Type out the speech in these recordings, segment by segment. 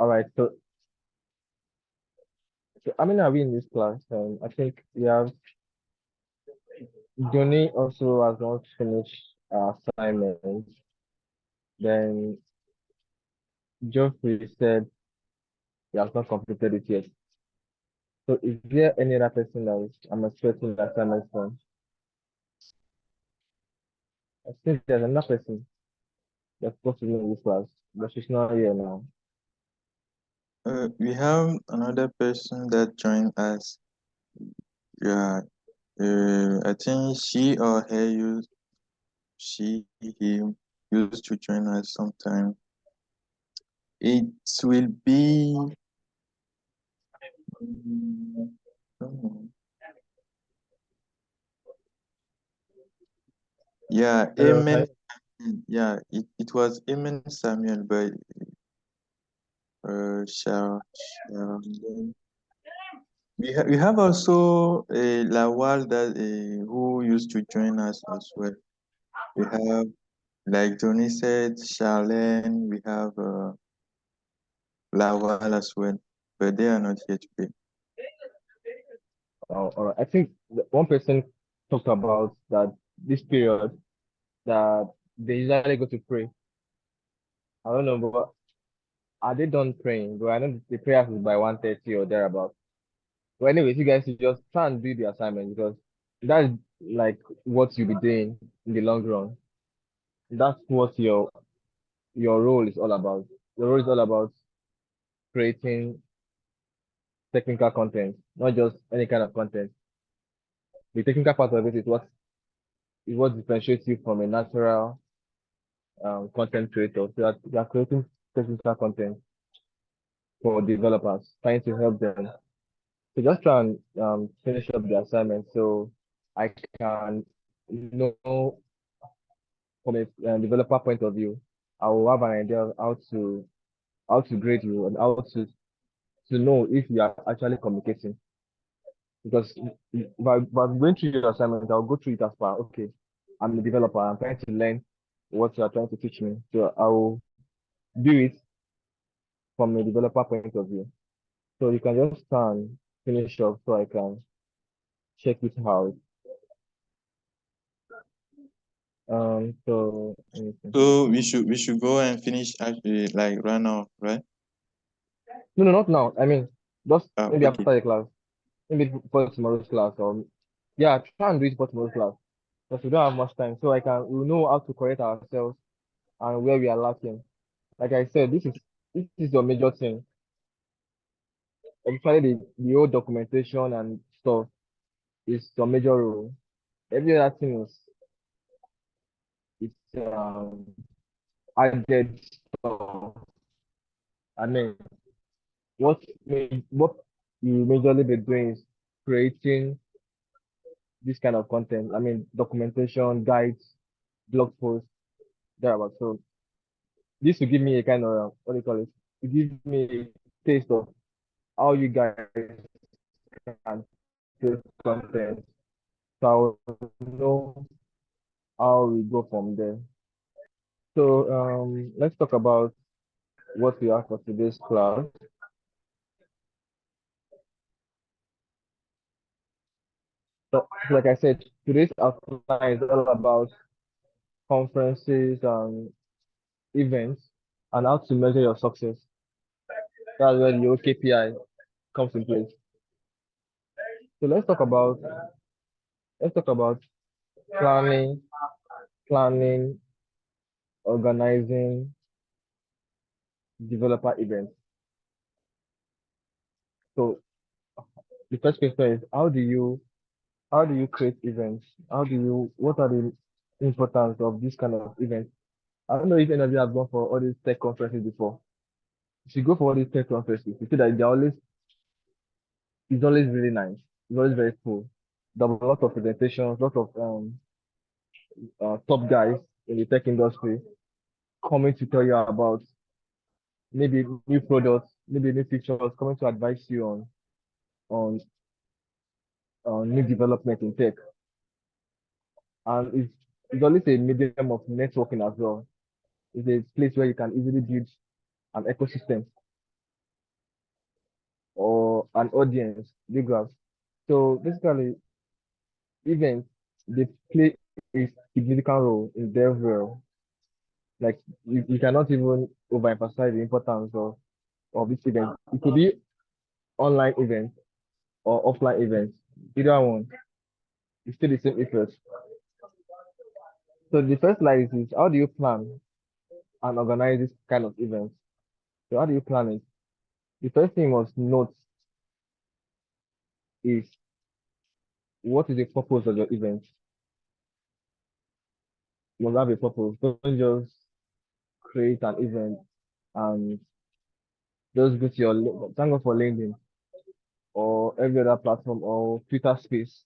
All right. So I mean, are we in this class? I think we have Johnny also has not finished assignment. Then Geoffrey said he has not completed it yet. So is there any other person that I'm expecting the assignment from? I think there's another person that's supposed to be in this class, but she's not here now. We have another person that joined us. Yeah, I think he used to join us sometime. It will be, don't know. Yeah, Hello, Amen. Yeah, it was Amen Samuel, but shall we have also a Lawal that who used to join us as well. We have, like Johnny said, Charlene. We have Lawal as well, but they are not here today. all right. I think one person talked about that this period that they usually go to pray. I don't know, but are they done praying? But I know the prayer is by 1:30 or thereabout. But anyways, you guys should just try and do the assignment because that's like what you'll be doing in the long run. That's what your role is all about. Your role is all about creating technical content, not just any kind of content. The technical part of it is what differentiates you from a natural content creator. So that you are creating technical content for developers, trying to help them. So just try and finish up the assignment so I can know from a developer point of view, I will have an idea of how to grade you and how to know if you are actually communicating. Because if I'm going through your assignment, I'll go through it as far. Okay, I'm a developer. I'm trying to learn what you are trying to teach me. So I will do it from a developer point of view. So you can just try and finish up so I can check it out. So let me see. So we should go and finish actually like right now, right? No, no, not now. I mean, just maybe Okay. after the class, maybe for tomorrow's class, or yeah, try and do it for tomorrow's class. Because we don't have much time, so we know how to correct ourselves and where we are lacking. Like I said, this is your major thing. Especially the whole documentation and stuff is your major role. Every other thing is added stuff. I mean, what you majorly be doing is creating this kind of content. I mean, documentation, guides, blog posts, thereabout. So this will give me a kind of what do you call it? To give me a taste of how you guys can create content. So I'll know how we go from there. So let's talk about what we have for today's class. So, like I said, today's outline is all about conferences and events and how to measure your success. That's where the KPI comes in place. So let's talk about planning, planning, organizing developer events. So the first question is how do you create events? What are the importance of this kind of events? I don't know if any of you have gone for all these tech conferences before. If you go for all these tech conferences, you see that it's always really nice. It's always very cool. There are a lot of presentations, lot of top guys in the tech industry coming to tell you about maybe new products, maybe new features, coming to advise you on new development in tech, and it's always a medium of networking as well. It's a place where you can easily build an ecosystem or an audience, big graph. So basically, events they play a significant role in their world. Like you cannot even overemphasize the importance of this event. It could be online events or offline events. Either one, it's still the same effort. So the first slide is how do you plan and organize this kind of events? So how do you plan it? The first thing you must note is what is the purpose of your event? You must have a purpose. Don't just create an event and just go to thank God for LinkedIn or every other platform or Twitter space.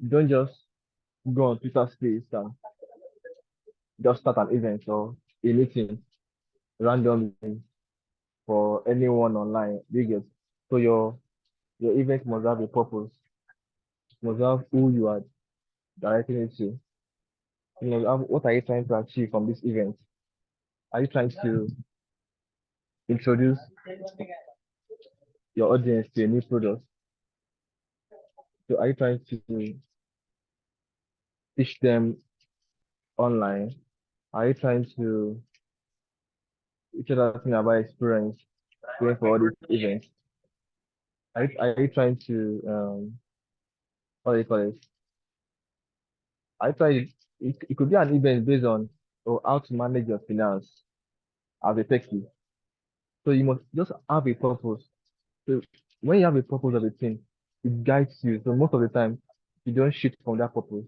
Don't just go on Twitter space and just start an event or a meeting randomly for anyone online. You get so your event must have a purpose, must have who you are directing it to. You know, what are you trying to achieve from this event? Are you trying to introduce your audience to a new product? So are you trying to teach them online? Are you trying to each other thing about experience going for all these events? Are you trying to what do you call it? I try it could be an event based on how to manage your finance as a techie. So you must just have a purpose. So when you have a purpose of a thing, it guides you. So most of the time, you don't shift from that purpose.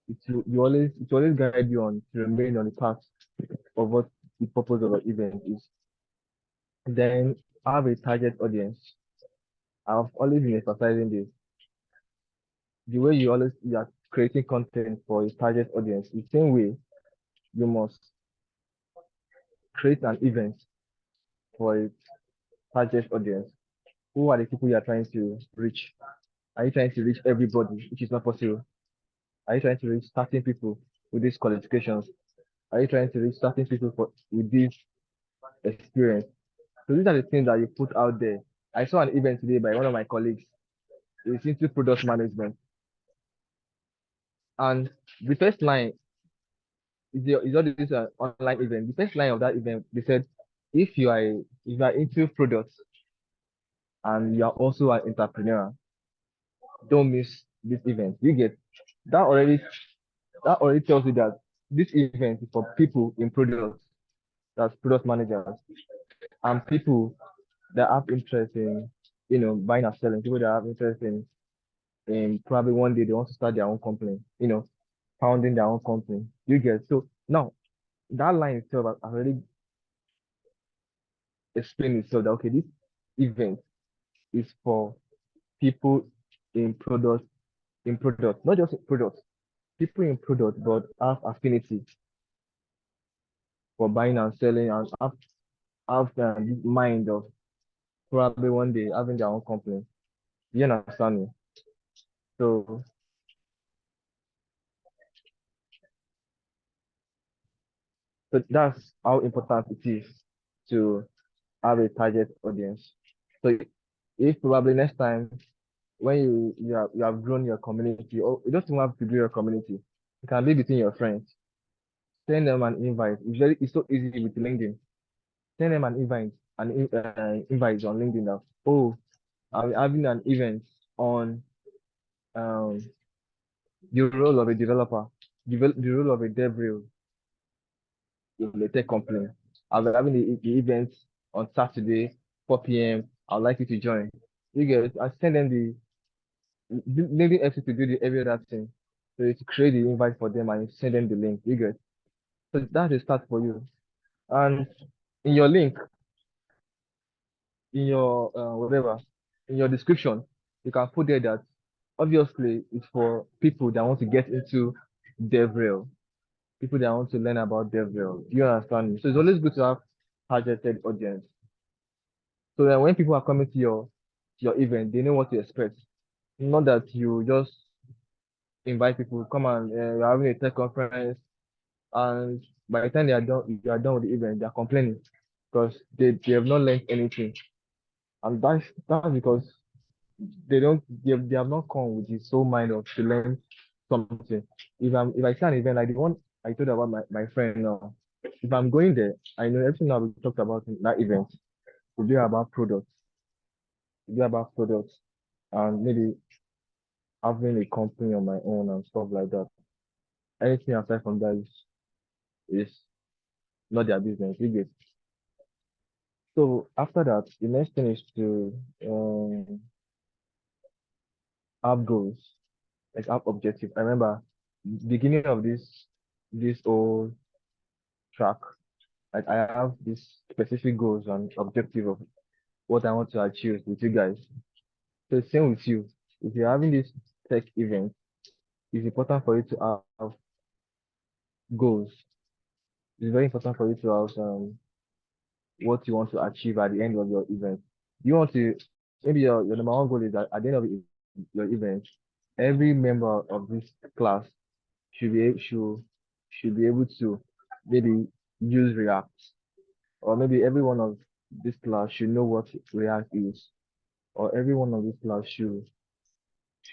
It always guide you on to remain on the path of what the purpose of an event is. Then have a target audience. I've always been emphasizing this. The way you are creating content for a target audience, the same way you must create an event for a target audience. Who are the people you are trying to reach? Are you trying to reach everybody, which is not possible? Are you trying to reach certain people with these qualifications? Are you trying to reach certain people with this experience? So these are the things that you put out there. I saw an event today by one of my colleagues. It's into product management. And the first line is all this online event. The first line of that event, they said, if you are into products and you are also an entrepreneur, don't miss this event. You get that already. That already tells you that this event is for people in products, that's product managers, and people that have interest in, buying and selling. People that have interest in probably one day they want to start their own company, founding their own company. You get so now that line itself has already explained itself that okay, this event is for people in product, not just products, people in product, but have affinity for buying and selling and have this mind of probably one day having their own company. You understand me? So, so that's how important it is to have a target audience. So if probably next time when you have grown your community, or you don't even have to grow your community, it can be between your friends. Send them an invite. It's so easy with LinkedIn. Send them an invite on LinkedIn that oh, I'm having an event on um the role of a developer, the role of a dev rel in a tech company. I'll be having the event on Saturday, 4 p.m. I'd like you to join. You get I send them the LinkedIn FC to do the every other thing. So you to create the invite for them and you send them the link. You get so that's the start for you. And in your link, in your whatever, in your description, you can put there that obviously it's for people that want to get into DevRel, people that want to learn about DevRel. You understand me? So it's always good to have targeted audience. So that when people are coming to your event, they know what to expect. Not that you just invite people, come and you're having a tech conference, and by the time you are done with the event, they are complaining because they have not learned anything, and that's because they have not come with the sole mind of to learn something. If I see an event like the one I told you about my friend now, if I'm going there, I know everything that we talked about in that event will be about products, will be about products, and maybe having a company on my own and stuff like that. Anything aside from that is not their business. You get. So after that, the next thing is to have goals, like have objective. I remember beginning of this whole track, like I have this specific goals and objective of what I want to achieve with you guys. So same with you. If you're having this tech event, it's important for you to have goals. It's very important for you to have what you want to achieve at the end of your event. You want to maybe your number one goal is that at the end of your event, every member of this class should be able to maybe use React, or maybe every one of this class should know what React is, or every one of this class should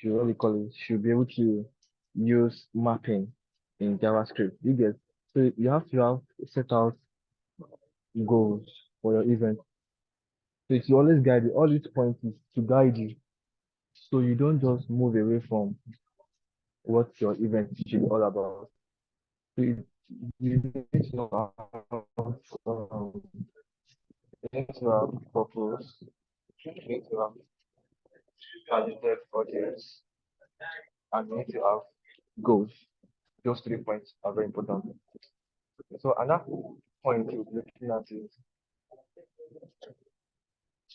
what we call it should be able to use mapping in JavaScript. You get. So you have to have set out goals for your event. So it will always guide you. All these points is to guide you. So you don't just move away from what your event should be all about. So you need to you need to have purpose, you need to have targeted audience, and you need to have goals. Those 3 points are very important. So another point you're looking at is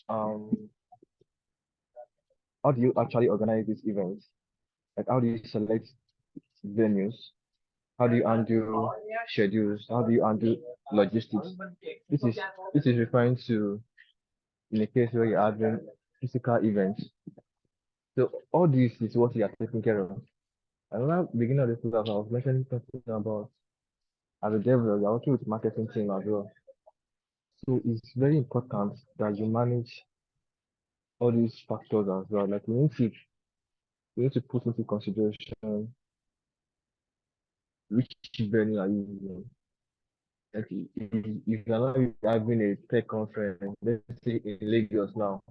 um how do you actually organize these events? Like how do you select venues? How do you handle schedules? How do you handle logistics? This is this is referring to in a case where you're having physical events. So all this is what you are taking care of. Another beginning of this class, I was mentioning something about as a developer, you're working with marketing team as well. So it's very important that you manage all these factors as well. Like you need to put into consideration which venue are you using. Like if you're not having a tech conference, let's say in Lagos now,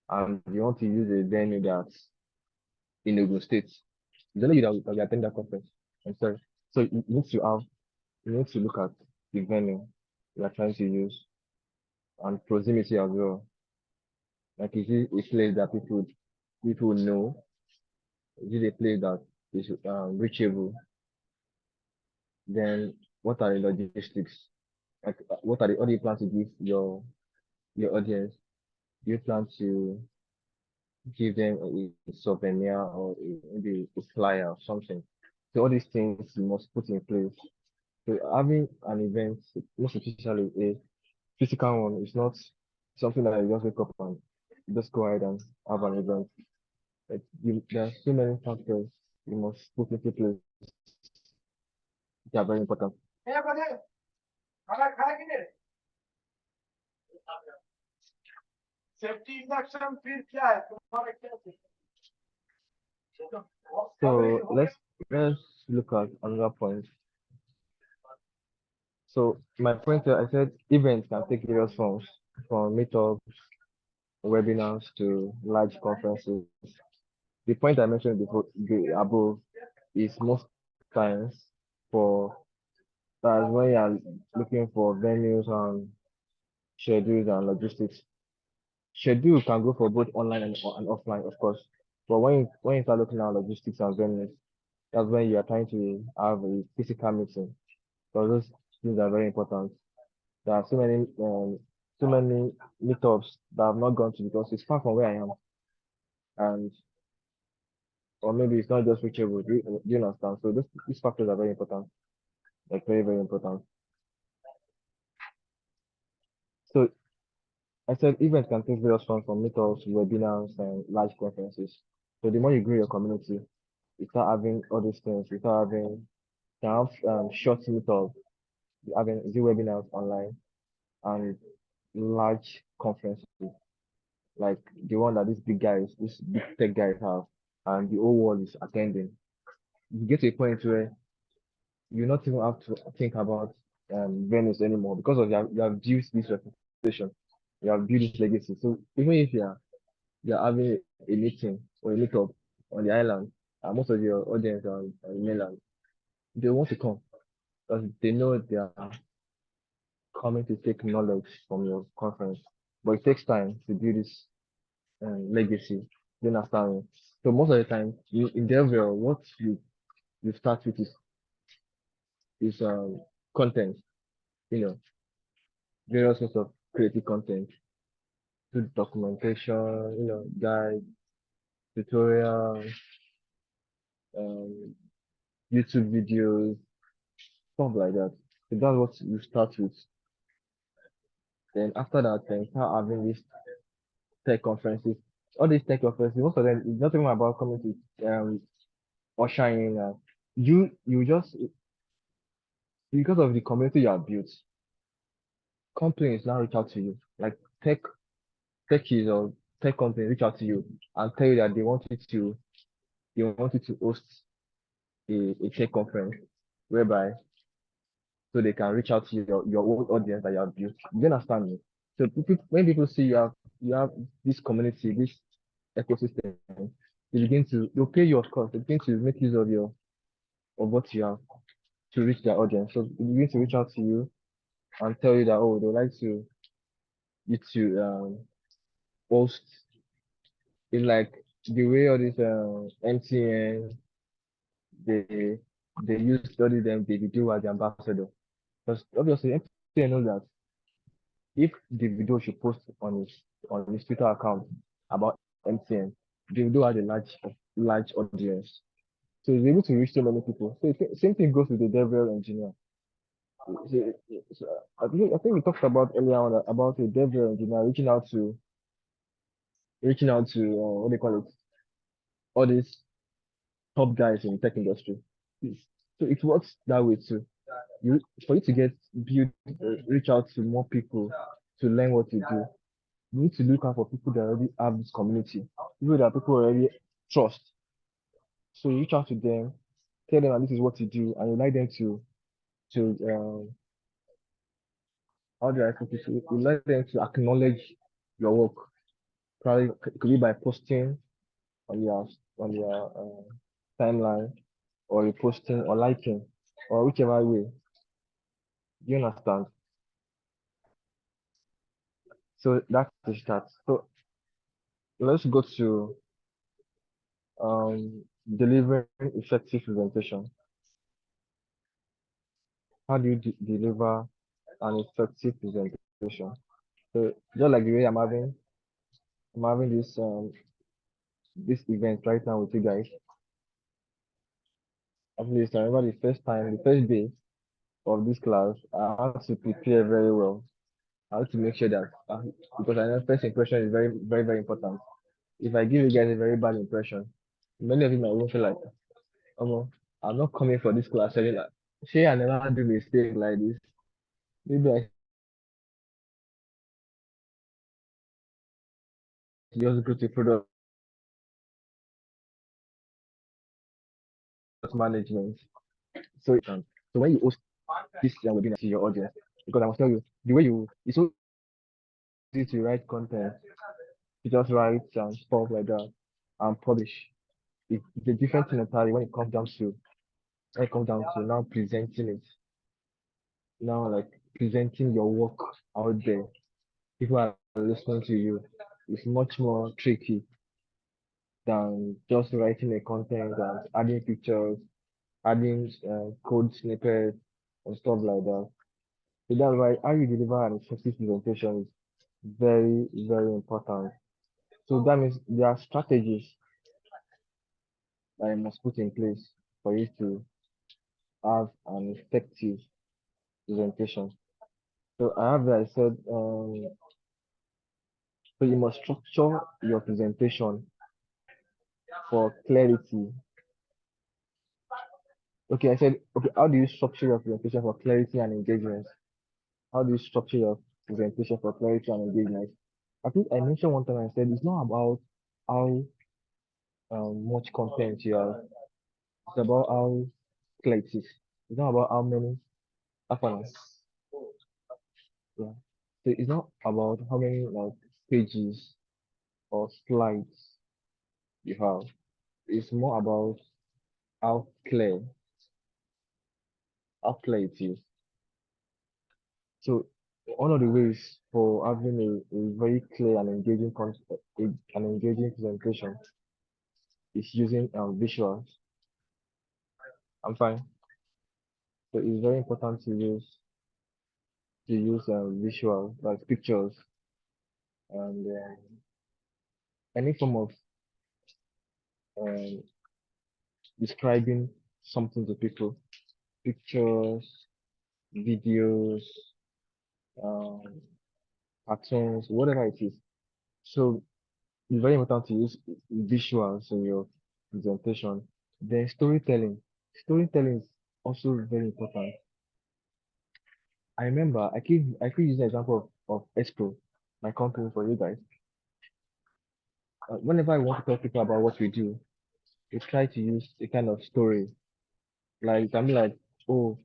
and you want to use a venue that's in Ogun State, it's only you that will attend that conference. I'm sorry. So you need to look at the venue you are trying to use and proximity as well. Like is it a place that people know? Is it a place that is reachable? Then what are the logistics? Like what do you plan to give your audience? Do you plan to give them a souvenir or maybe a flyer or something? So all these things you must put in place. So having an event, most especially a physical one, is not something that you just wake up and just go ahead and have an event. There are so many factors you must put into place. They are very important. So let's look at another point. So my point here, I said events can take various forms, from meetups, webinars to large conferences. The point I mentioned above is most times for that's when you are looking for venues and schedules and logistics. Schedule can go for both online and offline, of course. But when you start looking at logistics and venues, that's when you are trying to have a physical meeting. So those things are very important. There are so many meetups that I've not gone to because it's far from where I am, and or maybe it's not just reachable. Do you understand? So these factors are very important, like very very important. So I said events can take various forms from meetups, webinars, and large conferences. So the more you grow your community, you start having all these things. You start having, you can have short meetups, having Zoom webinars online, and large conferences like the one that these big guys, these big tech guys have, and the whole world is attending. You get to a point where you not even have to think about Venice anymore because of you have built this reputation, you have built this legacy. So even if you're having a meeting or a meetup on the island, and most of your audience are on the mainland, they want to come because they know they are coming to take knowledge from your conference. But it takes time to build this legacy. You understand me? So most of the time, in Denver, what you start with is content. You know, various sorts of creative content, do documentation, guide, tutorial, um, YouTube videos, stuff like that. So that's what you start with. Then after that, then start having these tech conferences. All these tech conferences, most of them, it's not even about coming to usher in. You just because of the community you have built, companies now reach out to you, like techies or tech companies reach out to you and tell you that they want you to host a tech conference whereby so they can reach out to your own audience that you have built. You understand me? So when people see you have this community, this ecosystem, they'll pay you of course. They begin to make use of what you have to reach their audience. So they begin to reach out to you and tell you that they would like you to host in like the way all this MTN they they use study them they do as the ambassador. Because obviously MTN knows that if the video should post on his Twitter account about MTN, the video has a large audience. So he's able to reach so many people. So same thing goes with the devil engineer. So I think we talked about earlier on about a devil engineer reaching out to what they call it, all these top guys in the tech industry. Yes. So it works that way too. For you to get build reach out to more people to learn what you do, you need to look out for people that already have this community, people that people already trust. So you reach out to them, tell them that this is what you do, and you like them to how do I put it? You like them to acknowledge your work. Probably could be by posting on your timeline or reposting or liking or whichever way. You understand? So that is that. So let's go to delivering effective presentation. How do you deliver an effective presentation? So just like the way I'm having this event right now with you guys. At least I remember the first day of this class, I had to prepare very well. I have to make sure that because I know first impression is very, very, very important. If I give you guys a very bad impression, many of you might even feel like, oh, I'm not coming for this class. So like, say I never do mistake like this. Maybe I should just go to product management. So when you host this webinar to your audience, because I must tell you, the way it's so easy to write content, you just write and stuff like that and publish. It's a different thing entirely when it comes down to now presenting it, now like presenting your work out there. People are listening to you. It's much more tricky than just writing a content and adding pictures, adding code snippets and stuff like that. So that's why how you deliver an effective presentation is very, very important. So that means there are strategies that you must put in place for you to have an effective presentation. So I have I said, so you must structure your presentation for clarity. Okay, I said, okay, how do you structure your presentation for clarity and engagement? How do you structure your presentation for clarity and engagement? I think I mentioned one time I said it's not about how much content you have, it's about how clear it is. It's not about how many apologies. Yeah. So it's not about how many like pages or slides you have. It's more about how clear, how clear it is. So one of the ways for having a very clear and engaging an engaging presentation is using visuals. I'm fine. So it's very important to use visuals like pictures and any form of um, describing something to people, pictures, videos, um, cartoons, whatever it is. So it's very important to use visuals in your presentation. Then storytelling. Storytelling is also very important. I remember I could use the example of Esco, my company for you guys. Whenever I want to tell people about what we do, we try to use a kind of story. Like it can be like, oh,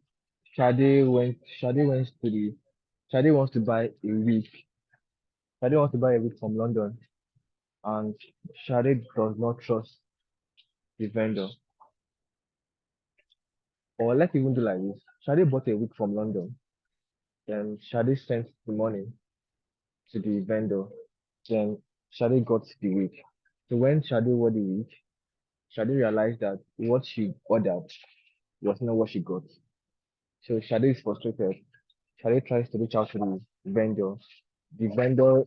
Shade went to the Shade wants to buy a wig. Shade wants to buy a wig from London, and Shade does not trust the vendor. Or let's even do like this. Shade bought a wig from London, then Shade sent the money to the vendor. Then Shade got the wig. So when Shade wore the wig, Shade realized that what she ordered was not what she got. So Shade is frustrated. Shade tries to reach out to the vendor. The vendor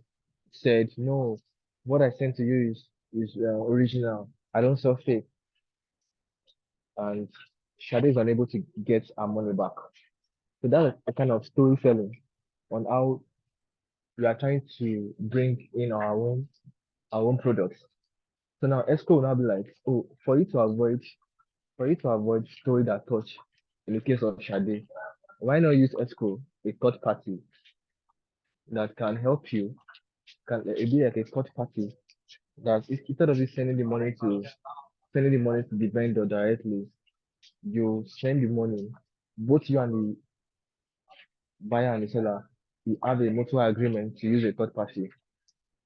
said, "No, what I sent to you is original. I don't sell fake." And Shade is unable to get her money back. So that's a kind of storytelling on how we are trying to bring in our own products. So now Esco will now be like, oh, for you to avoid story that touch in the case of Shade, why not use Esco, a third party that can help you, can it be like a third party that instead of you sending the money to the vendor directly, you send the money, both you and the buyer and the seller, you have a mutual agreement to use a third party.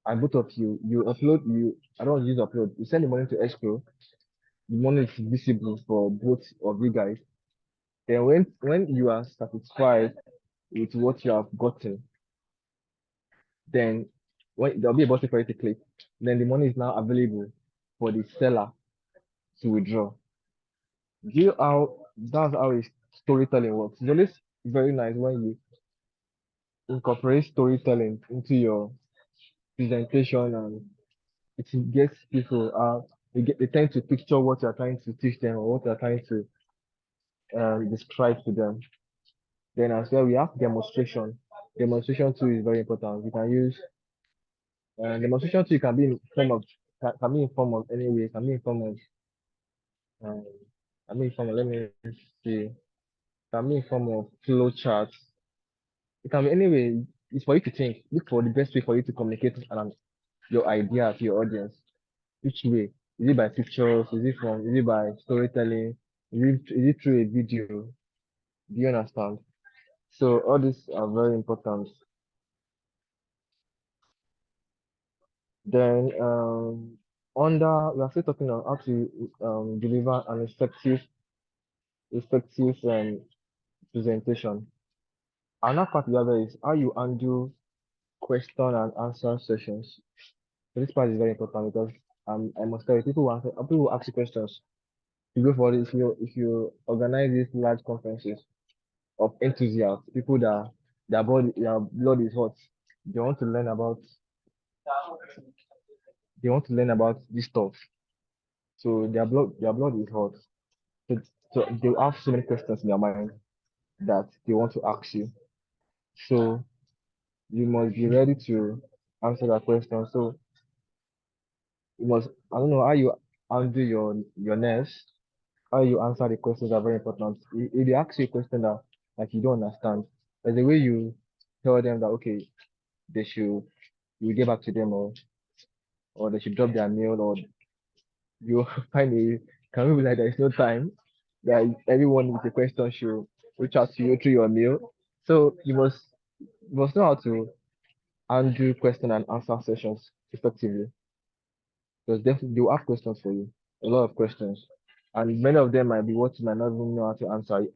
And both of you, I don't use upload, you send the money to escrow, the money is visible for both of you guys. Then when you are satisfied with what you have gotten, then when there'll be a button for you to click, then the money is now available for the seller to withdraw. Do you how That's how storytelling works. It's always very nice when you incorporate storytelling into your presentation and it gets people they tend to picture what you're trying to teach them or what you're trying to describe to them. Then as well, we have demonstration. Demonstration too is very important. You can use demonstration too can be in form of can be in form of any way. Can be in form of um, can be in form of let me see. Can be in form of flow charts. It can be any way. It's for you to think. Look for the best way for you to communicate your idea to your audience. Which way? Is it by pictures? Is it by storytelling? Is it through a video? Do you understand? So all these are very important. Then we are still talking on how to deliver an effective presentation. Another part of the other is how you handle question and answer sessions. So this part is very important because I must tell you, people will ask you questions. You go for it if you organize these large conferences of enthusiasts, people that their blood is hot. They want to learn about they want to learn about this stuff. So their blood is hot. So, so they have so many questions in their mind that they want to ask you. So you must be ready to answer that question. So you must I don't know handle your nerves, how you answer the questions are very important. If they ask you a question that like you don't understand, there's a way you tell them that okay, they should you get back to them or they should drop their mail or you find a can we be like there's no time that everyone with a question should reach out to you through your mail. So you must know how to handle question and answer sessions effectively because definitely they will have questions for you, a lot of questions, and many of them might be what you might not even know how to answer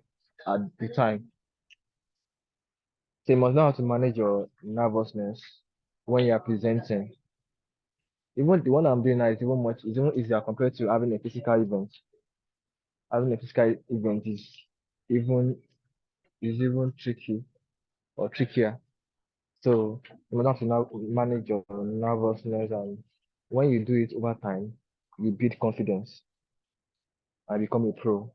at the time. So you must know how to manage your nervousness when you are presenting. Even the one I'm doing now is even easier compared to having a physical event. Having a physical event even even tricky or trickier. So you must have to now manage your nervousness, and when you do it over time, you build confidence and become a pro.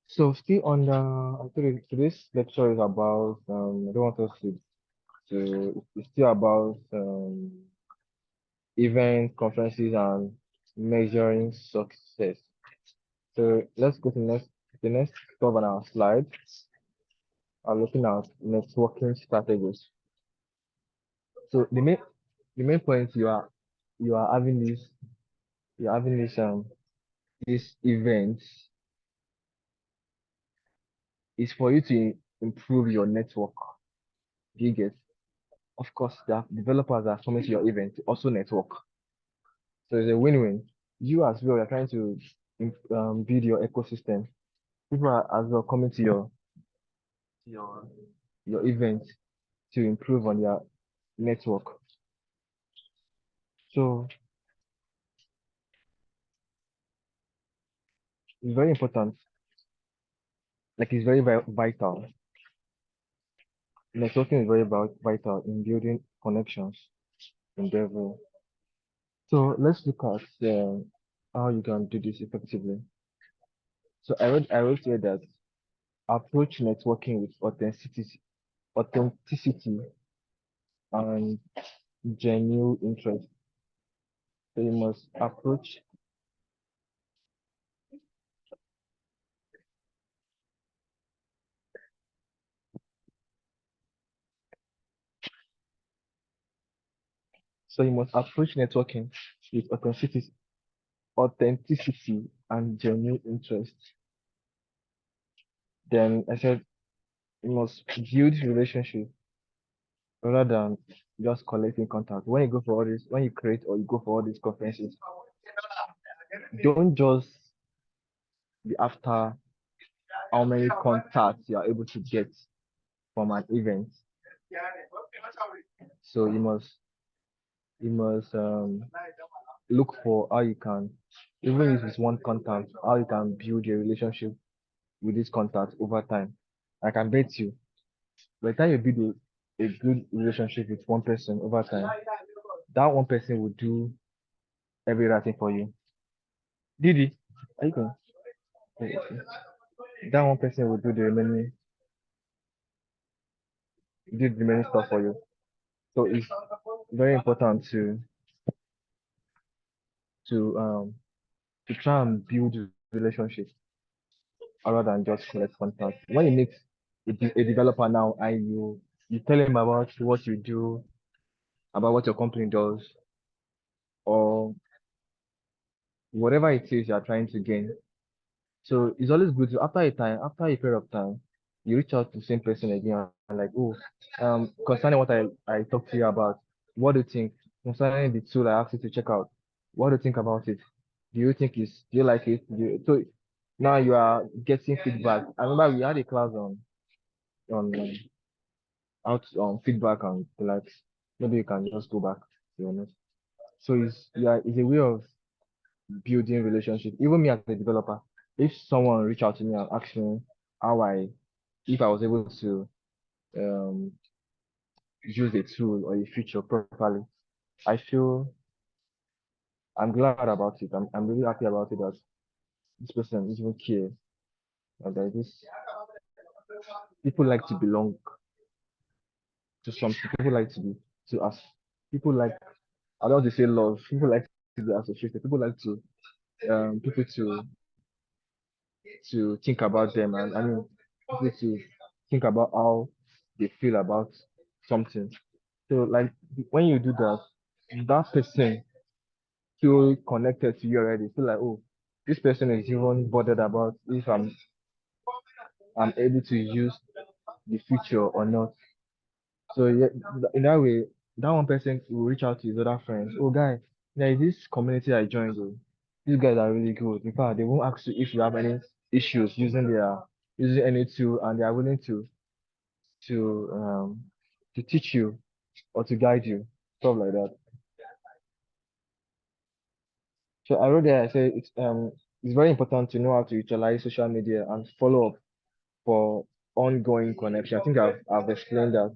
So still on today's lecture is about I don't want us it's still about events, conferences, and measuring success. So let's go to the next 12 on our slide. I'm looking at networking strategies. So the main point you are having this event is for you to improve your network. Do you get? Of course, the developers are coming to your event to also network. So it's a win-win. You as well, you're trying to build your ecosystem. People are as well coming to your your event to improve on their network. So it's very important. Like it's very vital. Networking is very vital in building connections in Devil. So let's look at how you can do this effectively. So I would say that approach networking with authenticity and genuine interest. So you must approach so you must approach networking with authenticity and genuine interest. Then I said you must build relationship rather than just collecting contact. When you create or you go for all these conferences, don't just be after how many contacts you are able to get from an event. So you must look for how you can, even if it's one contact, how you can build a relationship with this contact over time. I can bet you, by the time you build a good relationship with one person over time, that one person will do every writing for you. Didi, are you going? Okay. That one person will do the remaining stuff for you. So it's very important to to try and build relationships rather than just collect contact. When you meet a developer now and you tell him about what you do, about what your company does, or whatever it is you're trying to gain. So it's always good to after a period of time, you reach out to the same person again and like, oh, concerning what I talked to you about, what do you think? Concerning the tool I asked you to check out, what do you think about it? Do you like it? So now you are getting feedback. I remember we had a class on out on feedback and like maybe you can just go back to be honest. So it's a way of building relationship. Even me as a developer, if someone reach out to me and ask me how I if I was able to um use a tool or a feature properly, I feel I'm glad about it. I'm really happy about it that this person even care and that this people like to belong to something. People like to be to us. People like I don't want to say love. People like be associated. People like to people to think about them, and I mean people to think about how they feel about something. So like when you do that, that person feel connected to you already. Feel like, oh, this person is even bothered about if I'm able to use the feature or not. So yeah, in that way, that one person will reach out to his other friends. Oh, guy, there is this community I joined. Oh. These guys are really good. In fact, they won't ask you if you have any issues using any tool, and they are willing to um to teach you or to guide you, stuff like that. So I wrote there. I say it's very important to know how to utilize social media and follow up for ongoing connection. I think I've explained that.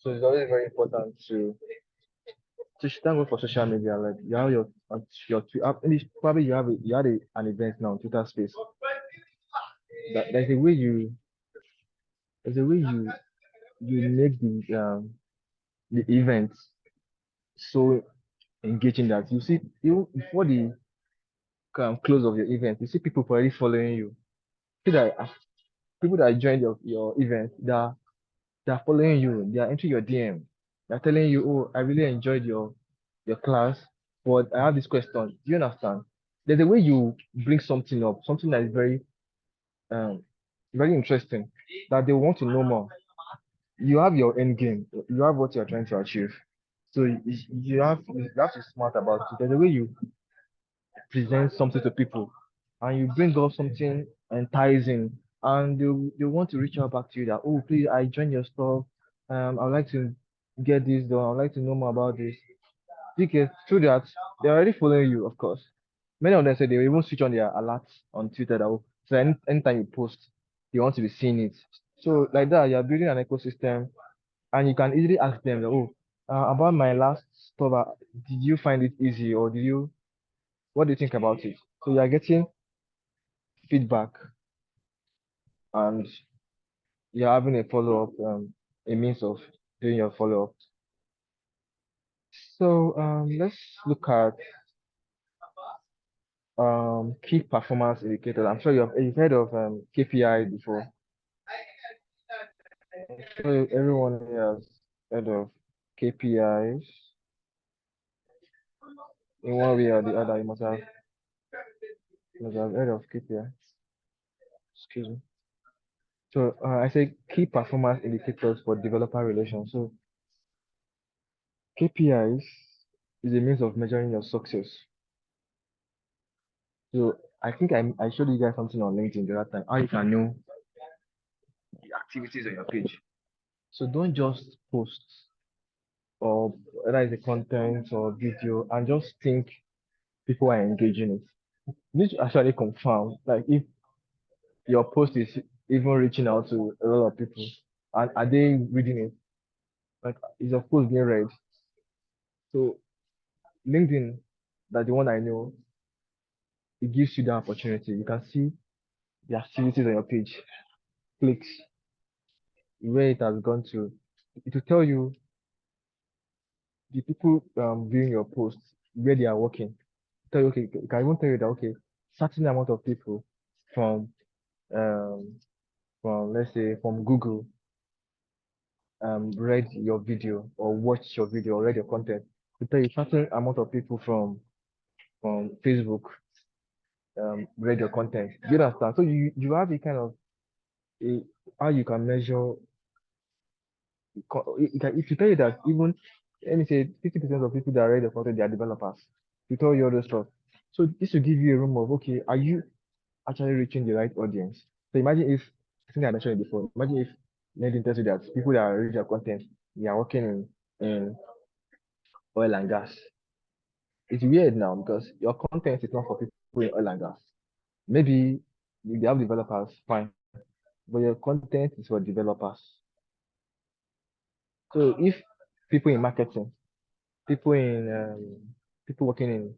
So it's always very important to thank God for social media. Like you have at least probably you had an event now on Twitter Space. That there's a way you make the event so engaging that you see you before the close of your event, you see people already following you. See that people that joined your event, they're following you, they are entering your DM, they're telling you, oh, I really enjoyed your class, but I have this question. Do you understand? There's a way you bring something up, something that is um very interesting, that they want to know more. You have your end game, you have what you're trying to achieve. So you have to be smart about it. There's a way you present something to people and you bring up something enticing, and they want to reach out back to you that, oh, please, I joined your stuff. I'd like to get this done. I'd like to know more about this. Because through that, they're already following you, of course. Many of them say they will even switch on their alerts on Twitter that, oh, so anytime you post, they want to be seeing it. So like that, you're building an ecosystem, and you can easily ask them, oh, about my last stuff, did you find it easy, or what do you think about it? So you are getting feedback, and you're having a follow up, a means of doing your follow up. So let's look at key performance indicators. I'm sure you've heard of KPI before. I'm sure everyone here has heard of KPIs in one way or the other. You must have heard of KPI. Excuse me. So I say key performance indicators for developer relations. So KPIs is a means of measuring your success. So I think I showed you guys something on LinkedIn the other time, how you can know the activities on your page. So don't just post or whether it's a content or video and just think people are engaging it. You need to actually confirm like if your post is even reaching out to a lot of people, and are they reading it? Like is your post being read? So LinkedIn, that the one I know, it gives you the opportunity. You can see the activities on your page, clicks, where it has gone to. It will tell you the people viewing your posts, where they are working. Tell you, okay, it can even tell you that, okay, certain amount of people from um let's say from Google read your video or watched your video or read your content. It tell you certain amount of people from Facebook read your content. Do you understand? So you have a kind of a how you can measure. If you tell you that even let me say 50% of people that read the content, they are developers. To tell you all those stuff. So this will give you a room of, okay, are you actually reaching the right audience? So imagine if, I think I mentioned it before, imagine if LinkedIn tells you that people that read your content, they are working in oil and gas. It's weird now because your content is not for people in oil and gas. Maybe if they have developers, fine, but your content is for developers. So if people in marketing, people in people working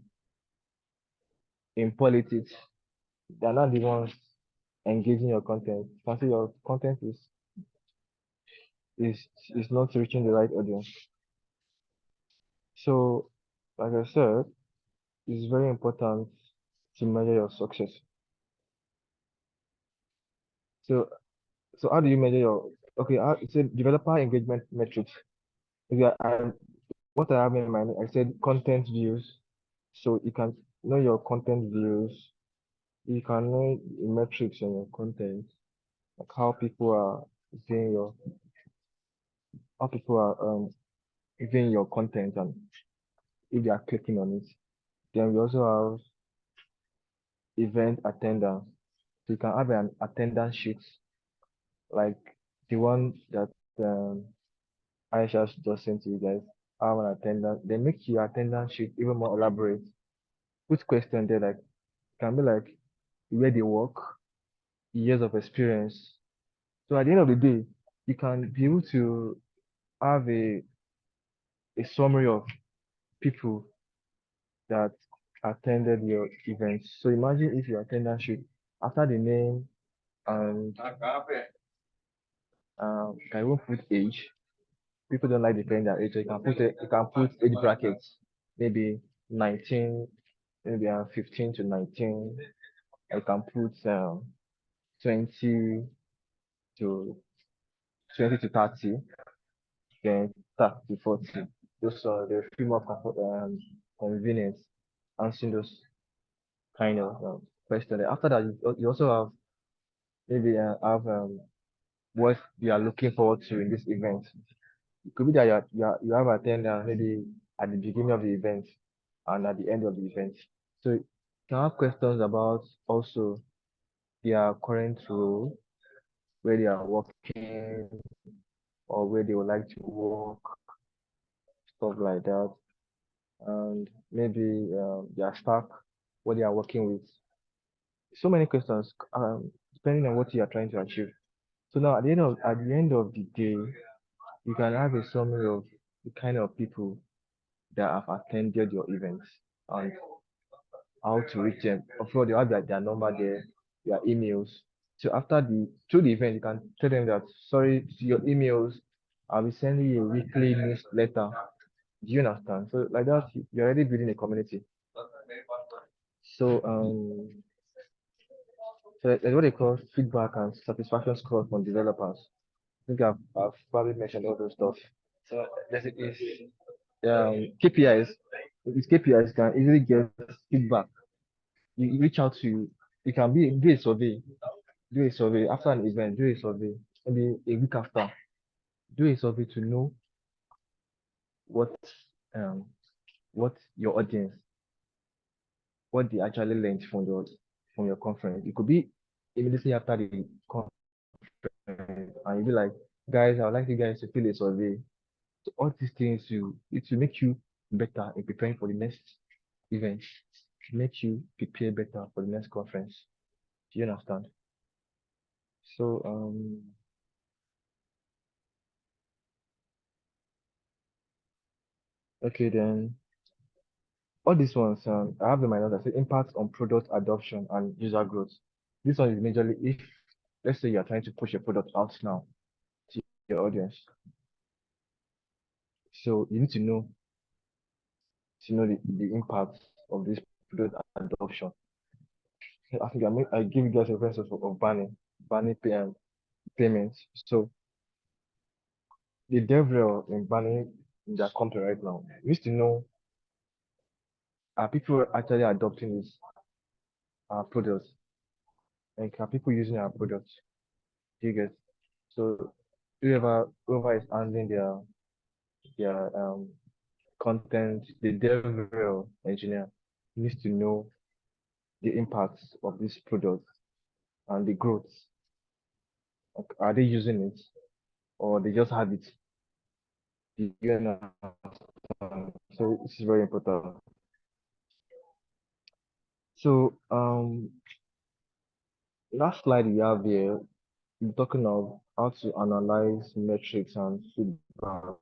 in politics, they're not the ones engaging your content. You can see your content is is not reaching the right audience. So, like I said, it's very important to measure your success. So, so how do you measure your, okay, I said developer engagement metrics. Okay, what I have in mind, I said content views. So you can know your content views. You can know the metrics on your content, like viewing your, how people are viewing your content and if they are clicking on it. Then we also have event attendance. So you can have an attendance sheet like the one that um, Aisha just sent to you guys. Have an attendance. They make your attendance sheet even more elaborate. Put question there like can be like where they work, years of experience. So at the end of the day, you can be able to have a summary of people that attended your events. So imagine if your attendance sheet after the name and can even put age. People don't like declaring their age. So you can put age brackets, maybe 19, maybe 15 to 19. I can put 20 to 20 to 30, then 30 to 40. Those are the feel more convenient answering those kind of questions. After that, you also have maybe have what you are looking forward to in this event. It could be that you have attendance maybe at the beginning of the event and at the end of the event. So you can have questions about also their current role, where they are working or where they would like to work, stuff like that. And maybe their staff, what they are working with. So many questions, depending on what you are trying to achieve. So now at the end of the day, you can have a summary of the kind of people that have attended your events and how to reach them. Of course, you have their number there, their emails. So through the event, you can tell them that sorry, to your emails, I'll be sending you a weekly newsletter. Do you understand? So like that, you're already building a community. So so that's what they call feedback and satisfaction scores from developers. I think I've probably mentioned all those stuff. So there's is KPIs. With KPIs, you can easily get feedback. You reach out to, you can do a survey, after an event, do a survey, maybe a week after, do a survey to know what um what your audience, what they actually learned from your conference. It could be immediately after the conference, and you'll be like, guys, I would like you guys to fill a survey. So all these things it will make you better in preparing for the next event, make you prepare better for the next conference. Do you understand? So okay then. All these ones, I have in my notes that say impact on product adoption and user growth. This one is majorly if, let's say you are trying to push your product out now to your audience. So you need to know the impact of this product adoption. I think I give you guys a reference of banning payments. So the devil in banning in their company right now needs to know are people actually adopting this product? Like are people using our products? Do you get? So whoever is handling their content, the dev engineer needs to know the impacts of this product and the growth. Like, are they using it or they just have it? Do you understand? So this is very important. So last slide we have here, we're talking of how to analyze metrics and feedback.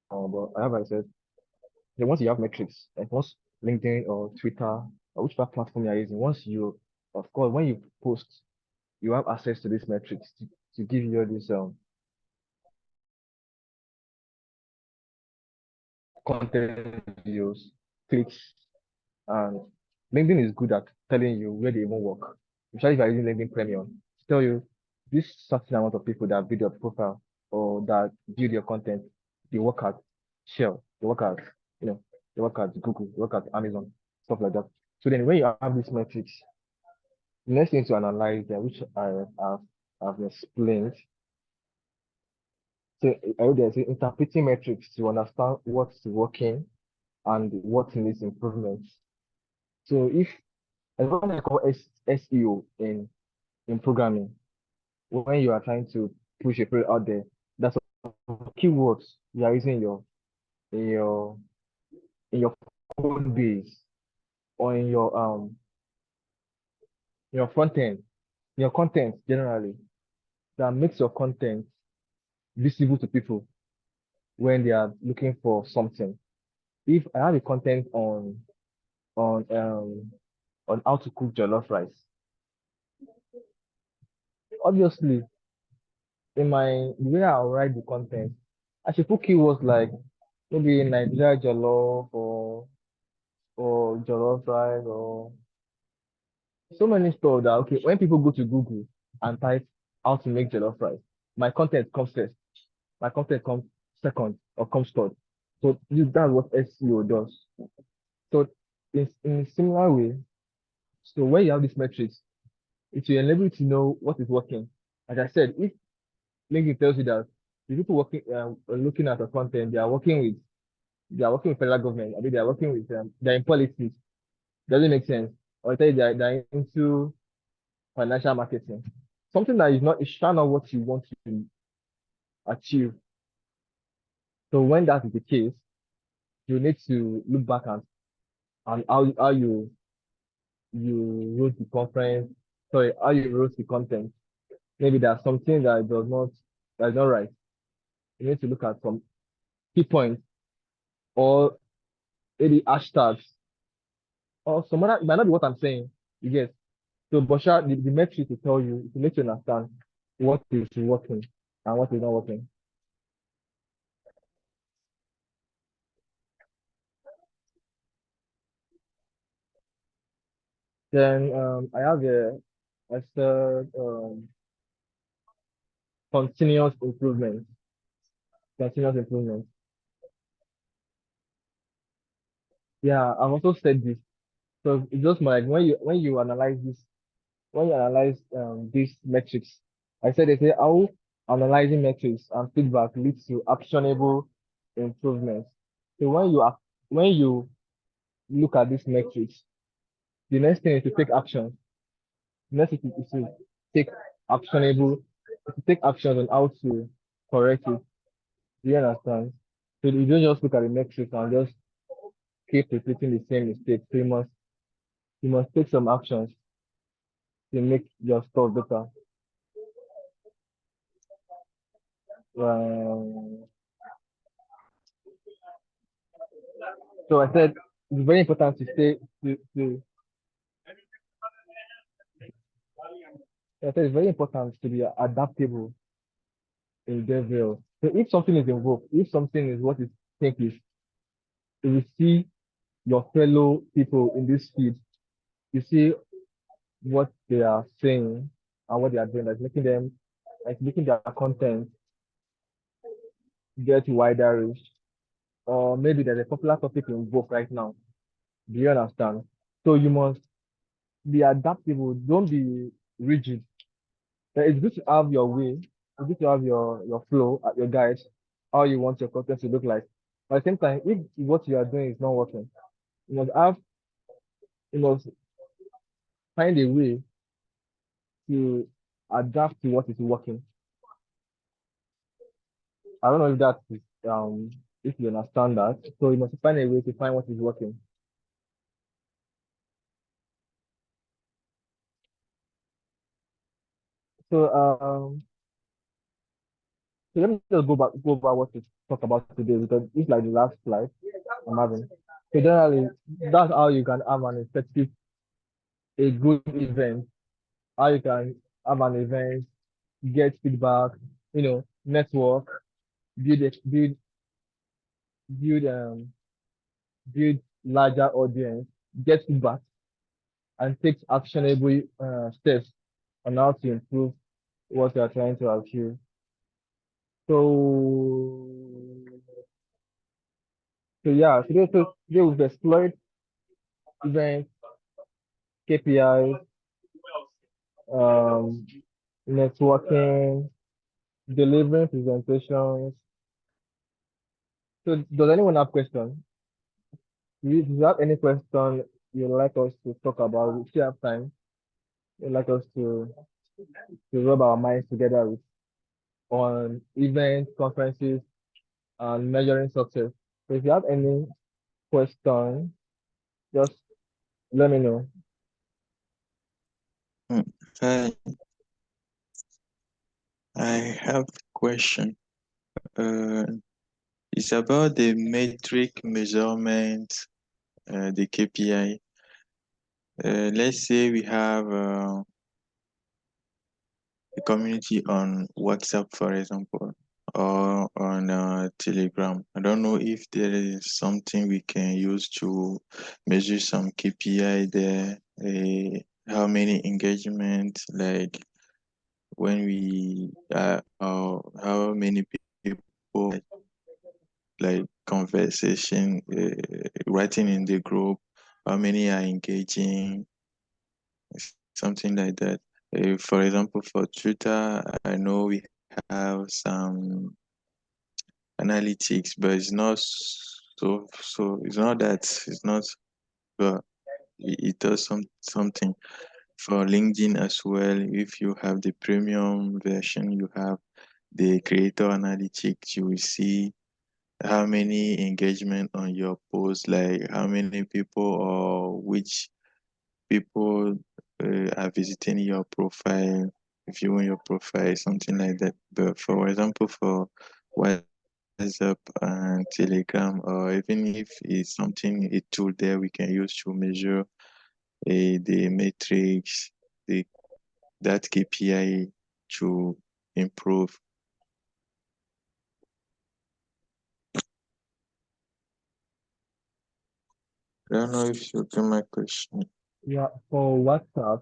But I said, then once you have metrics, like once LinkedIn or Twitter or whichever platform you're using, of course, when you post, you have access to these metrics to give you all this content views, clicks, and LinkedIn is good at telling you where they even work. Especially if you're using LinkedIn Premium, to tell you this certain amount of people that build your profile or that build your content, they work at Shell, they work at, you know, they work at Google, they work at Amazon, stuff like that. So then when you have these metrics, the next thing to analyze them, which have explained, so I know there's interpreting metrics to understand what's working and what needs improvement. So if as what I call SEO in programming, when you are trying to push a product out there, that's keywords you are using in your in your code base or in your front end, in your content generally, that makes your content visible to people when they are looking for something. If I have a content on um on how to cook jollof rice, obviously in the way I'll write the content, I should put keywords like maybe Nigeria jollof or jollof rice or so many stuff that okay when people go to Google and type how to make jollof rice, my content comes first, my content comes second or comes third. So that's what SEO does. So in a similar way, so when you have these metrics, it will enable you to know what is working. Like I said, if LinkedIn tells you that the people working looking at the content, they are working with federal government. I mean, they are working with they're in politics. Doesn't make sense. Or tell you they're into financial marketing. Something that is not it's not what you want to achieve. So when that is the case, you need to look back and how you wrote the conference, sorry, how you wrote the content. Maybe there's something that's not right. You need to look at some key points or maybe hashtags or some other it might not be what I'm saying. You get so but sha, the metric to tell you to make you understand what is working and what is not working. Then I have a third continuous improvement. Continuous improvement. Yeah, I've also said this. So it's just like when you analyze this, when you analyze these metrics, I said they say how analyzing metrics and feedback leads to actionable improvements. So when you look at these metrics, the next thing is to take action. The next thing is to take actionable, to take actions on how to correct it. Do you understand? So you don't just look at the metrics and just keep repeating the same mistakes. So you must take some actions to make your stuff better. Um, so I said it's very important to stay to I said it's very important to be adaptable in devil. So if something is involved, if something is what you think is, if you see your fellow people in this field, you see what they are saying and what they are doing, like making their content get wider reach. Or maybe there's a popular topic in vogue right now. Do you understand? So you must be adaptable. Don't be rigid. It's good to have your way. It's good to have your flow, your guides, how you want your content to look like. But at the same time, if what you are doing is not working, you must have you must find a way to adapt to what is working. I don't know if that is if you understand that. So you must find a way to find what is working. So so let me just go back what to talk about today because it's like the last slide I'm having. So generally, that's how you can have an effective, a good event. How you can have an event, get feedback, network, build build larger audience, get feedback, and take actionable steps on how to improve what you are trying to achieve. So, today we've explored events, KPIs, um, networking, delivering presentations. So, does anyone have questions? Do you have any question you'd like us to talk about? We still have time. You'd like us to rub our minds together with on events, conferences, and measuring success. So if you have any question, just let me know. Hmm. I I have a question. Uh, it's about the metric measurement, the KPI. Let's say we have a community on WhatsApp, for example, or on Telegram. I don't know if there is something we can use to measure some KPI there. How many engagement, like when we how many people like conversation, writing in the group, how many are engaging, something like that. For example, for Twitter, I know we have some analytics, but it's not so. It's not that it's not. But it does something for LinkedIn as well. If you have the premium version, you have the creator analytics. You will see how many engagement on your post, like how many people or which people are visiting your profile, viewing your profile, something like that. But for example, for WhatsApp and Telegram, or even if it's something, a tool there we can use to measure the metrics, the that KPI to improve. I don't know if you get my question. Yeah, for WhatsApp,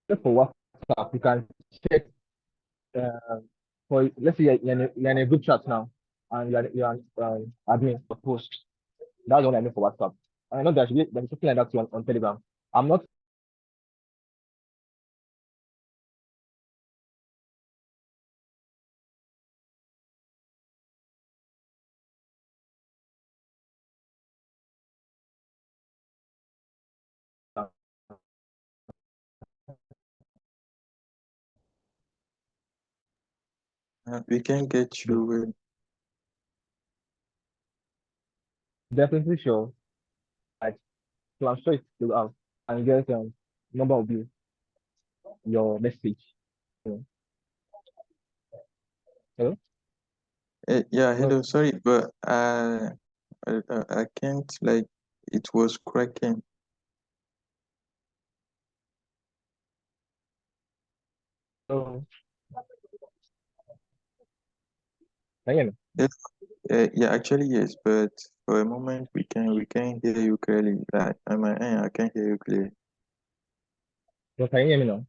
you can check uh, for let's say you're in a group chat now, and you're admin for post. That's what I mean for WhatsApp. I know there's something like that too on Telegram. I'm not We can get you with definitely sure. Like, so I'm sure it will out and get number of views your message. So, hello. yeah, No, hello, sorry, but I can't like it was cracking. no, can you hear me? Yes, yeah, actually yes, but for a moment we can hear you clearly. On my end, I can hear you clearly. No, can you hear me now?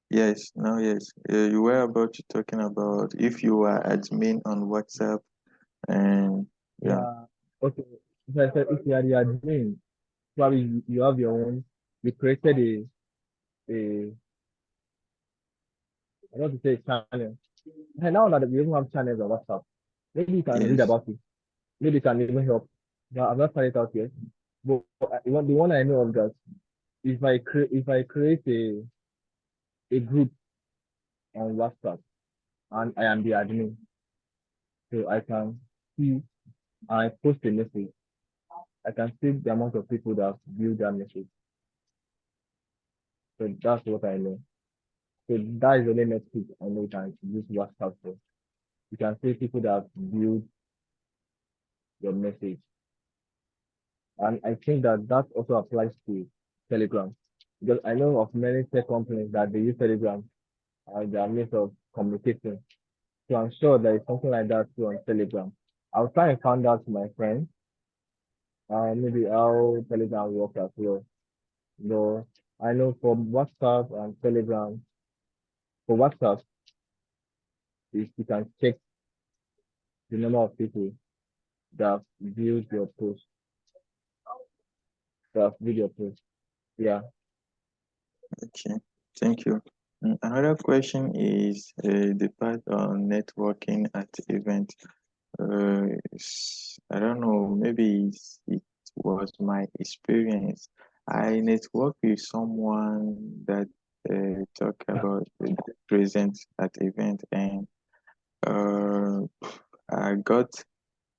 Yes, now yes. You were about to talking about if you are admin on WhatsApp and yeah, Yeah. Okay. So I said if you are the admin, probably you have your own. You created a I want to say channel. And now that we even have channels on WhatsApp, maybe you can read yes, about it. Maybe it can even help. But I've not tried it out yet. But the one I know of that, if I create a group on WhatsApp and I am the admin, so I can see I post a message. I can see the amount of people that view that message. So that's what I know. So that is the only metric I know you can use WhatsApp for. You can see people that viewed your message. And I think that that also applies to Telegram. Because I know of many tech companies that they use Telegram as their means of communication. So I'm sure there is something like that too on Telegram. I'll try and find out to my friends, maybe how Telegram works as well. Though I know for WhatsApp and Telegram, for WhatsApp, is you can check the number of people that have viewed your post, that have viewed your post. Yeah, Okay, thank you. Another question is the part on networking at event. I don't know, maybe it was my experience. I network with someone that talk about the present at event, and uh, I got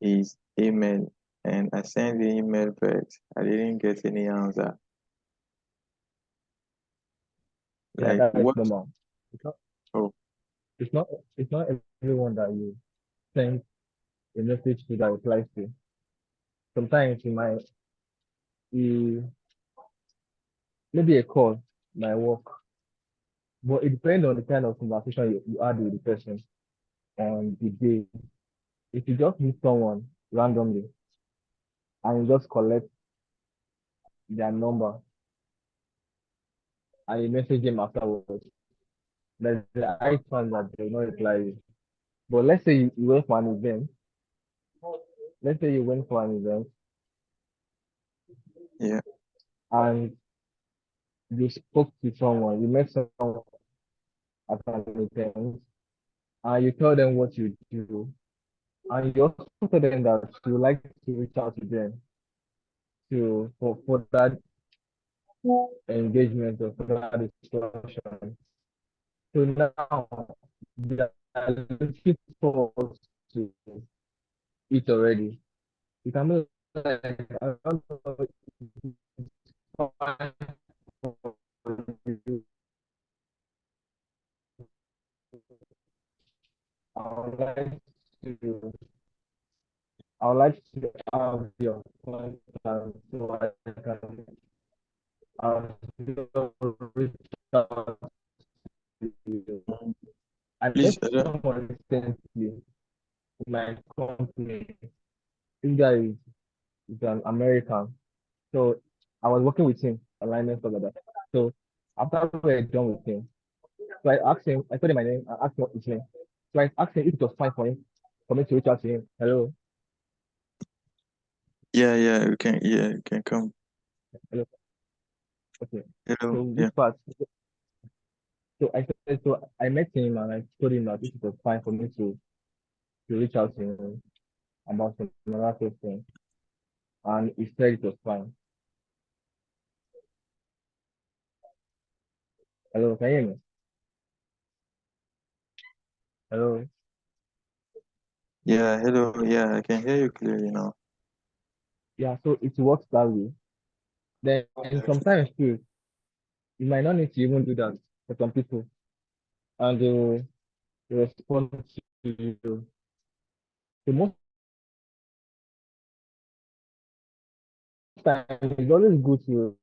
his email and I sent the email, but I didn't get any answer. yeah, Like that is what? normal. It's not, Oh, it's not, it's not everyone that you send a message to that replies to. Sometimes you might, you, maybe a call might work, but it depends on the kind of conversation you had with the person on the day. If you just meet someone randomly and you just collect their number and you message them afterwards, there's the high chance that they will not reply you. But let's say you went for an event, let's say you went for an event yeah. and you spoke to someone, you met someone at an event, and you tell them what you do, and you also tell them that you would like to reach out to them for that engagement or for that discussion. So now they are looking forward to it already. You can be like, I don't know, it's fine for you. I would like to, I would like to have your contact so I can reach out to you. Mm, I Please, met someone recently in my company. This guy is an American. So I was working with him online and stuff like that. So after we were done with him, so I asked him, I told him my name, I asked him what his name. So I asked him if it was fine for me to reach out to him. Hello, yeah, you can come. hello, okay. Hello, So yeah. this part, so I said, so I met him and I told him that if it was fine for me to reach out to him about some another question. And he said it was fine. Hello, can you hear me? Hello. Yeah, hello, yeah, I can hear you clearly now. Yeah, so it works that way. Then and sometimes too, you might not need to even do that for some people. And they will respond to you. The most time it's always good to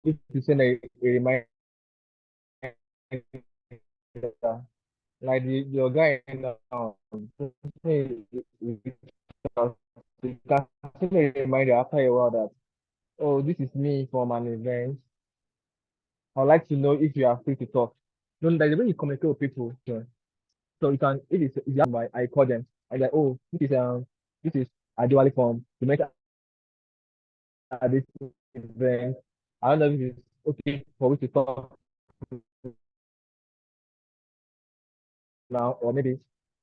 if you send a reminder like your guy now, you can send a reminder after a while that oh this is me from an event. I'd like to know if you are free to talk. Don't like the way you communicate with people. So you can if you have my I call them. I like oh this is Adewale from the make at this event. I don't know if it's okay for we to talk now or maybe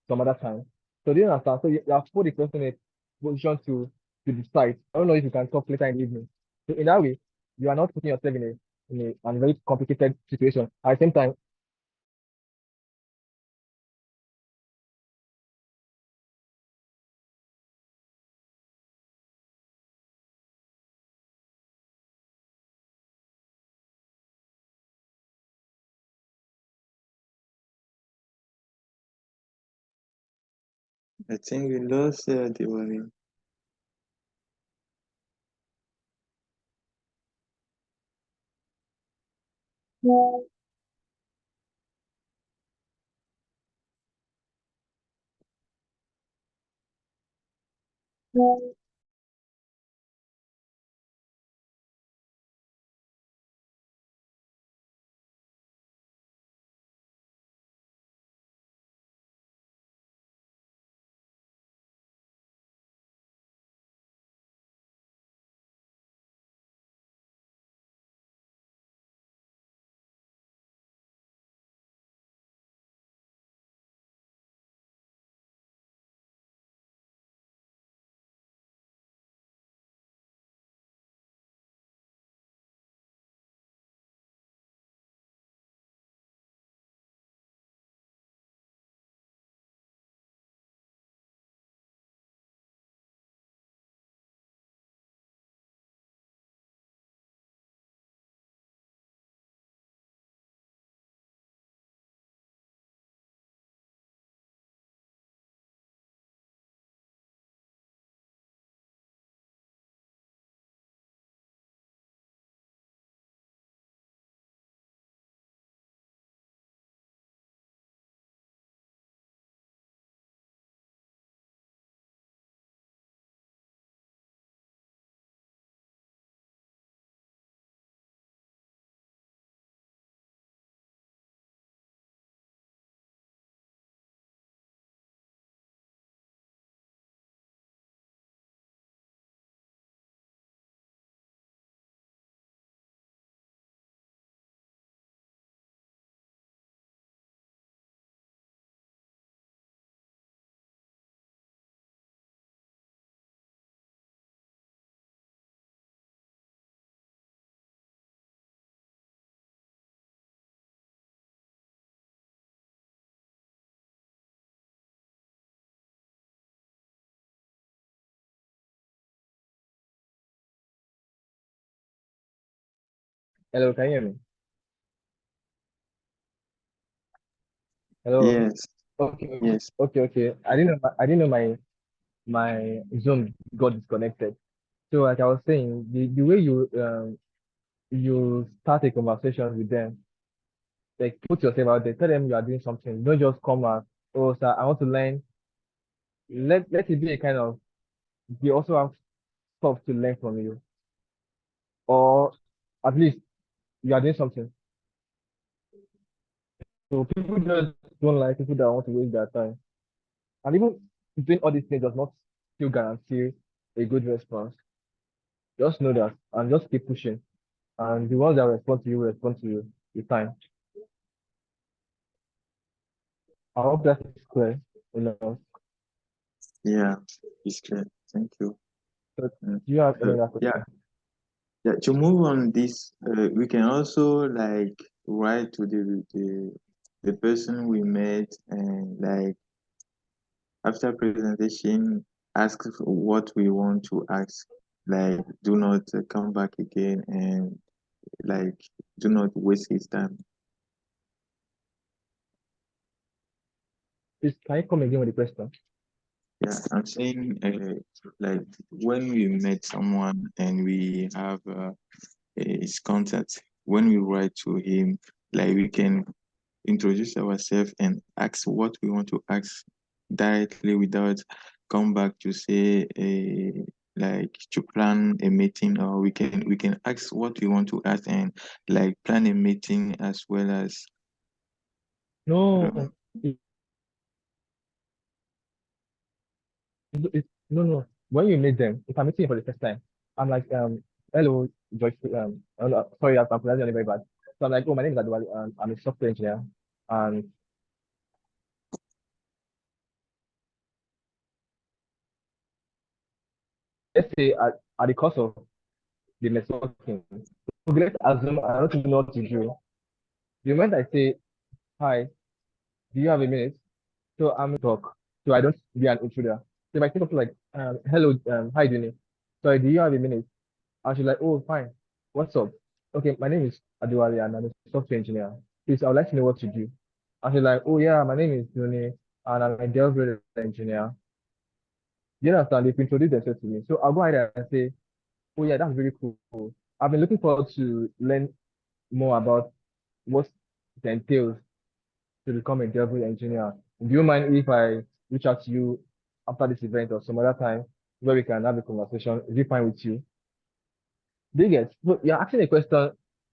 some other time. So do you understand? So you have put the person in a position to decide. I don't know if you can talk later in the evening. So in that way, you are not putting yourself in a very complicated situation. At the same time, I think we lost the one. Hello, can you hear me? Hello. Yes, Okay, yes, okay. I didn't know my Zoom got disconnected. So like I was saying, the way you start a conversation with them, like put yourself out there, tell them you are doing something. Don't just come and, oh sir, I want to learn. Let it be a kind of, they also have stuff to learn from you, or at least you are doing something. So people just don't like people that want to waste their time. And even doing all these things does not still guarantee a good response. Just know that and just keep pushing. And the ones that respond to you will respond to you with time. I hope that is clear enough. yeah, it's clear. Thank you. So Mm. do you have any other Yeah, question? yeah. To move on this, we can also like write to the person we met and like after presentation, ask what we want to ask. Like, do not come back again and like do not waste his time. Please, can you come again with the question? Yeah, I'm saying like when we met someone and we have his contact, when we write to him, like we can introduce ourselves and ask what we want to ask directly without come back to say like to plan a meeting, or we can ask what we want to ask and like plan a meeting as well as I don't know. No, no, no. When you meet them, if I'm meeting you for the first time, I'm like, hello, Joyce. Sorry, I'm pronouncing your name very bad. So I'm like, oh, my name is Adwali, and I'm a software engineer. And let's say at the course of the networking, okay, let's assume I don't even know what to do. The moment I say, hi, do you have a minute? So I'm talk. So I don't be an intruder. So if I say something like, hello, hi, Duni. Sorry, do you have a minute? And she's like, oh, fine. What's up? Okay, my name is Adwali and I'm a software engineer. Please, I would like to know what you do. And she's like, oh, yeah, my name is Duni and I'm a Delaware engineer. You understand? They've introduced themselves to me. So I'll go ahead and say, oh yeah, that's very cool. I've been looking forward to learn more about what it entails to become a devil engineer. Do you mind if I reach out to you after this event or some other time where we can have a conversation? Is it fine with you? Do you get? So you're asking a question.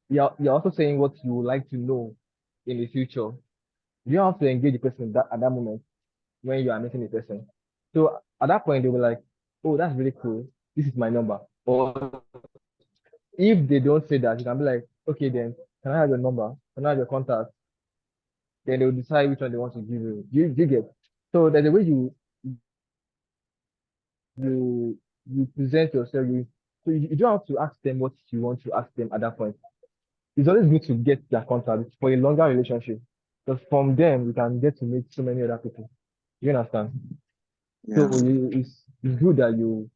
You're also saying what you would like to know in the future. You don't have to engage the person at that moment when you are meeting the person. So at that point, they'll be like, oh, that's really cool. This is my number. Or if they don't say that, you can be like, okay, then can I have your number? Can I have your contact? Then they'll decide which one they want to give you. Do you get? So there's a way you present yourself. You don't have to ask them what you want to ask them at that point. It's always good to get their contact for a longer relationship. Because from them you can get to meet so many other people. You understand? Yeah. So it's good that you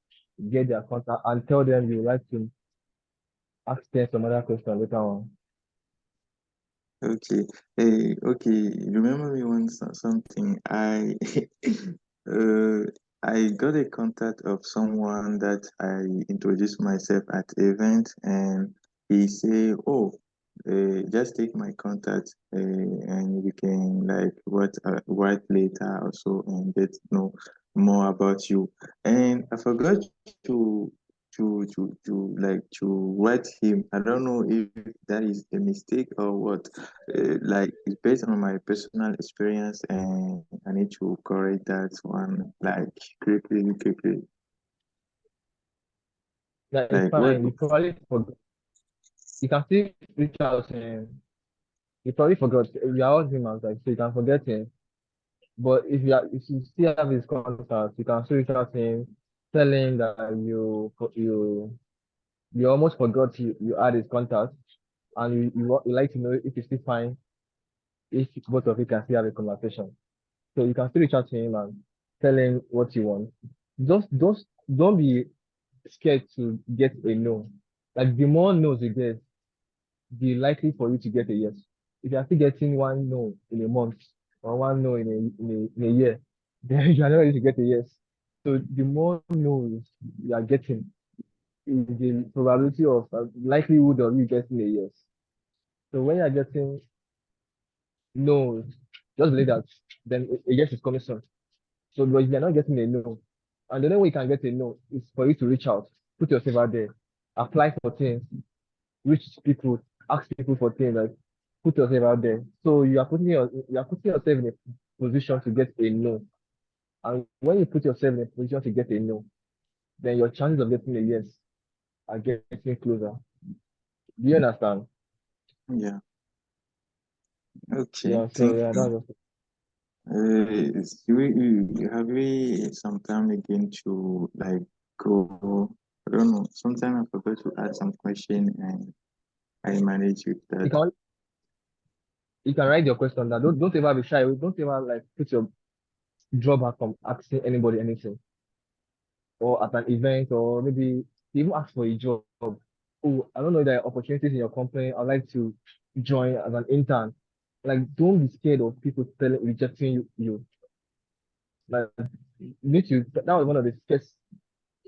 get their contact and tell them you like to ask them some other question later on. Okay. Okay. Remember me once something. uh, I got a contact of someone that I introduced myself at event, and he say, "Oh, just take my contact, and we can like write later also and get to know more about you." And I forgot to to write him. I don't know if that is a mistake or what. Like it's based on my personal experience, and I need to correct that one like quickly. Yeah, it's Like what? fine. You probably forgot. You can still reach out and you probably forgot. We are all humans, like so you can forget him. But if you still have his contact, you can still reach out to him, tell him that you almost forgot you had his contact and you like to know if he's still fine, if both of you can still have a conversation. So you can still reach out to him and tell him what you want. Just don't be scared to get a no. Like the more no's you get, the likely for you to get a yes. If you are still getting one no in a month or one no in a year, then you are not ready to get a yes. So the more no's you are getting, is the probability of likelihood of you getting a yes. So when you are getting no's, just believe that then a yes is coming soon. So but if you are not getting a no, and the only way you can get a no is for you to reach out, put yourself out there, apply for things, reach people, ask people for things, like put yourself out there. So you are putting yourself in a position to get a no. And when you put yourself in a position to get a no, then your chances of getting a yes are getting closer. Do you understand? Yeah. Okay. Yeah, so Thank yeah, you. that's Have we some time again to like go? I don't know. Sometimes I forgot to add some question and I manage with you that. can you can write your question down. Don't ever be shy. Don't ever like put your drawback from asking anybody anything or at an event or maybe even ask for a job. Oh, I don't know if there are opportunities in your company. I'd like to join as an intern. Like, don't be scared of people rejecting you. Like, you need to, that was one of the first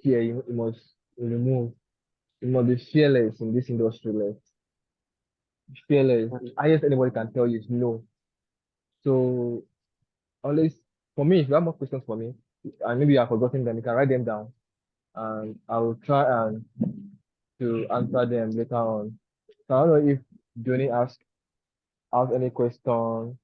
fear you must remove. You must be fearless in this industry. Like, fearless. Highest anybody can tell you is no. So, always, for me, if you have more questions for me, and maybe you have forgotten them, you can write them down and I will try and to answer them later on. So I don't know if Johnny ask any question.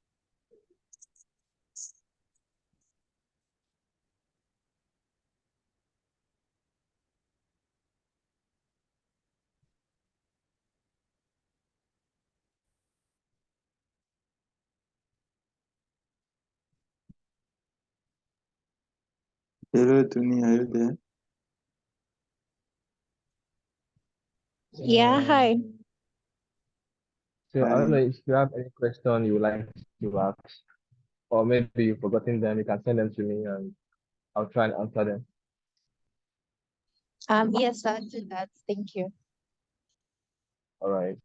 Hello, Tony. Are you there? Yeah, hi. So I don't know Hi. if you have any question you would like to ask, or maybe you've forgotten them, you can send them to me and I'll try and answer them. Yes, I'll do that. Thank you. All right.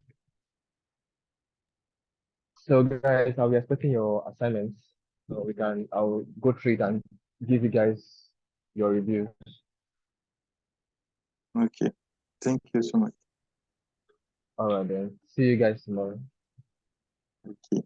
So guys, I'll be expecting your assignments. So I'll go through it and give you guys your reviews. Okay. Thank you so much. All right then. See you guys tomorrow. Okay.